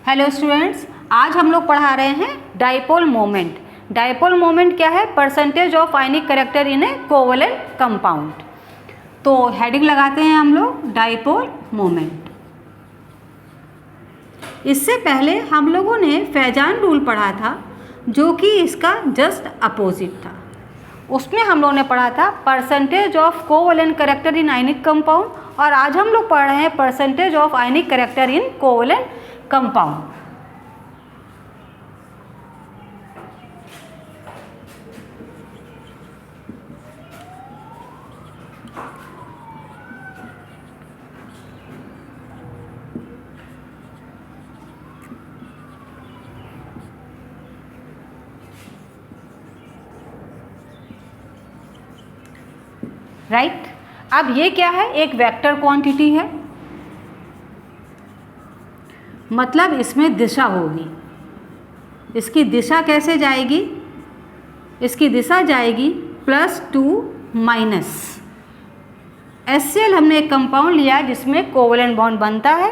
Hello students, आज हम लोग पढ़ा रहे हैं डाइपोल मोमेंट। डाइपोल मोमेंट क्या है? Percentage of ionic character in A covalent compound. तो हेडिंग लगाते हैं हम लोग डाइपोल मोमेंट। इससे पहले हम लोगों ने फैजान रूल पढ़ा था जो कि इसका जस्ट अपोजिट था। उसमें हम लोगों ने पढ़ा था percentage of covalent character in ionic compound, और आज हम लोग पढ़ रहे हैं percentage of ionic character in covalent compound. Right, अब ये क्या है? एक वेक्टर क्वांटिटी है, मतलब इसमें दिशा होगी। इसकी दिशा कैसे जाएगी? इसकी दिशा जाएगी +2 माइनस। HCl हमने एक कंपाउंड लिया जिसमें कोवेलेंट बॉन्ड बनता है।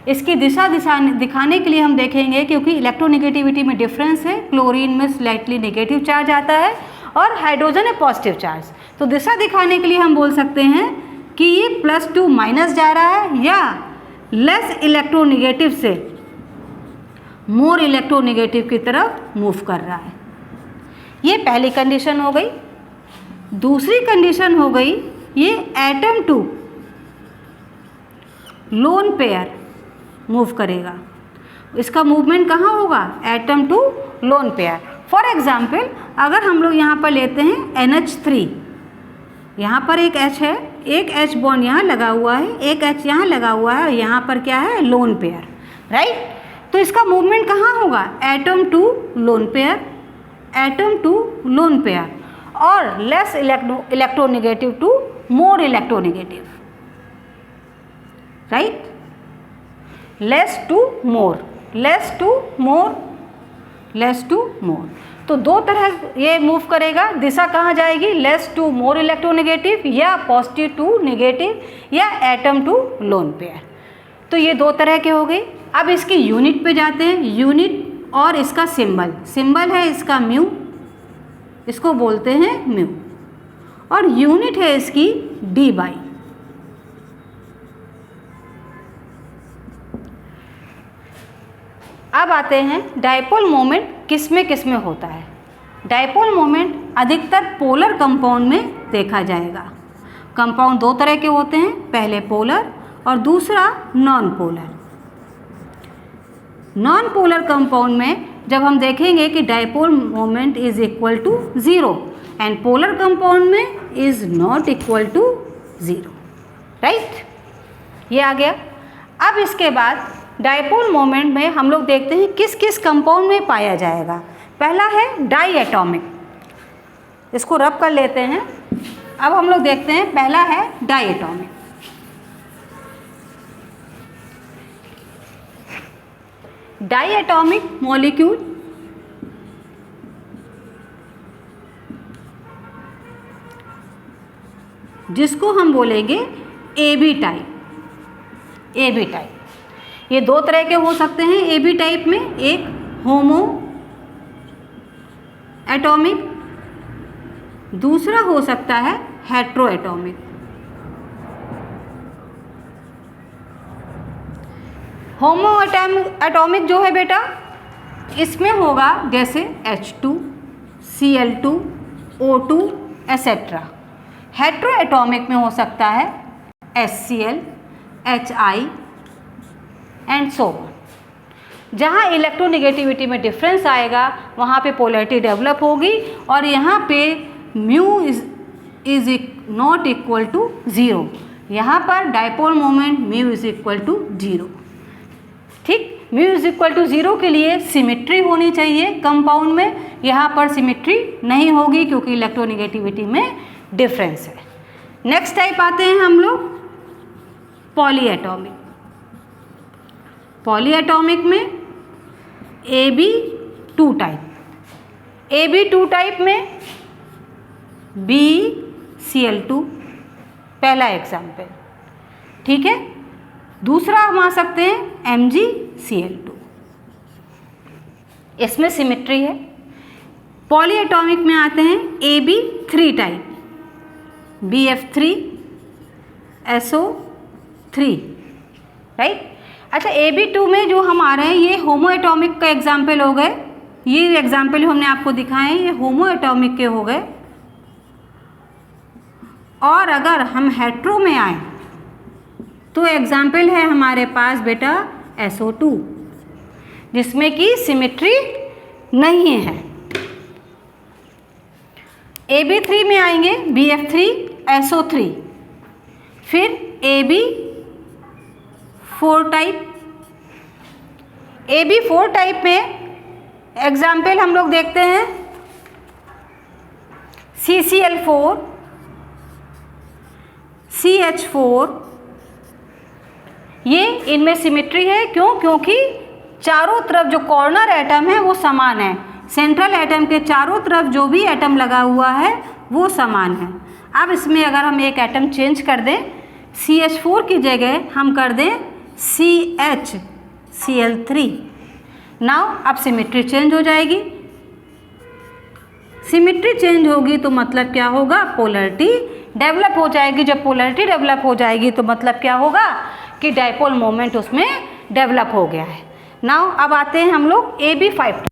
इसकी दिशा दिखाने के लिए हम देखेंगे, क्योंकि इलेक्ट्रोनेगेटिविटी में डिफरेंस है, क्लोरीन में स्लाइटली नेगेटिव चार्ज आता है और हाइड्रोजन है पॉजिटिव चार्ज। तो दिशा दिखाने के लिए हम बोल सकते हैं कि ये +2 माइनस जा रहा है या लेस इलेक्ट्रोनेगेटिव से मोर इलेक्ट्रोनेगेटिव की तरफ मूव कर रहा है। ये पहली कंडीशन हो गई। दूसरी कंडीशन हो गई, ये atom to lone pair move करेगा। इसका मूवमेंट कहाँ होगा? Atom to lone pair. For example, अगर हम लोग यहाँ पर लेते हैं NH3, यहाँ पर एक H है, एक H बॉन्ड यहाँ लगा हुआ है, एक H यहाँ लगा हुआ है, और यहाँ पर क्या है? Lone pair. राइट, तो इसका मूवमेंट कहाँ होगा? Atom to lone pair, atom to lone pair, और less electronegative to more electronegative. Right, less to more, less to more, less to more. तो दो तरह ये मूव करेगा। दिशा कहाँ जाएगी? लेस टू मोर इलेक्ट्रोनेगेटिव, या पॉजिटिव टू नेगेटिव, या एटम टू लोन पेयर। तो ये दो तरह के हो गए। अब इसकी यूनिट पे जाते हैं। यूनिट और इसका सिंबल, सिंबल है इसका म्यू, इसको बोलते हैं म्यू, और यूनिट है इसकी D/। अब आते हैं डाइपोल मोमेंट किस में होता है। डाइपोल मोमेंट अधिकतर पोलर कंपाउंड में देखा जाएगा। कंपाउंड दो तरह के होते हैं, पहले पोलर और दूसरा non polar. Non polar compound में जब हम देखेंगे कि dipole moment is equal to 0 and polar compound में is not equal to 0। Right, ये आ गया। अब इसके बाद डाइपोल मोमेंट में हम लोग देखते हैं किस किस कंपाउंड में पाया जाएगा। पहला है डाई एटॉमिक, इसको रब कर लेते हैं। अब हम लोग देखते हैं, पहला है diatomic. Diatomic molecule जिसको हम बोलेंगे AB टाइप। AB टाइप ये दो तरह के हो सकते हैं। AB टाइप में एक होमो एटॉमिक, दूसरा हो सकता है हेट्रो एटॉमिक। होमो एटॉमिक जो है बेटा, इसमें होगा जैसे H2, Cl2, O2 etcetera. Hetero atomic में हो सकता है HCl, Hi and so on. जहाँ इलेक्ट्रोनेगेटिविटी में डिफरेंस आएगा वहाँ पे पोलैरिटी डेवलप होगी, और यहाँ पे mu is not equal to 0। यहाँ पर dipole moment mu is equal to 0। ठीक, म्यू इज इक्वल टू 0 के लिए सिमेट्री होनी चाहिए कंपाउंड में। यहाँ पर सिमेट्री नहीं होगी क्योंकि इलेक्ट्रोनेगेटिविटी में डिफरेंस है। नेक्स्ट टाइप आते हैं हम लोग पॉलीएटॉमिक। पॉलीएटॉमिक में AB2 टाइप। AB2 टाइप में BCl2 पहला एग्जाम्पल। ठीक है, दूसरा हम आ सकते हैं MgCl2। इसमें सिमेट्री है। पॉली एटॉमिक में आते हैं AB3 type, BF3 SO3, right. अच्छा, AB2 में जो हम आ रहे हैं ये होमो एटॉमिक का एग्जाम्पल हो गए, ये एग्जाम्पल हमने आपको दिखाए ये होमो एटॉमिक के हो गए। और अगर हम हेट्रो में आए तो एग्जाम्पल है हमारे पास बेटा SO2, जिसमें कि सिमेट्री नहीं है। AB3 में आएंगे BF3 SO3, फिर AB4 टाइप। AB4 टाइप में एग्जाम्पल हम लोग देखते हैं CCl4, CH4, ये इनमें सिमेट्री है। क्यों? क्योंकि चारों तरफ जो कॉर्नर एटम है वो समान है, सेंट्रल एटम के चारों तरफ जो भी एटम लगा हुआ है वो समान है। अब इसमें अगर हम एक एटम चेंज कर दें, CH4 की जगह हम कर दें CHCl3, नाउ अब सिमेट्री चेंज हो जाएगी। सिमेट्री चेंज होगी तो मतलब क्या होगा? पोलरिटी डेवलप हो जाएगी। जब पोलरिटी डेवलप हो जाएगी तो मतलब क्या होगा कि डायपोल मोमेंट उसमें डेवलप हो गया है। नाउ अब आते हैं हम लोग AB5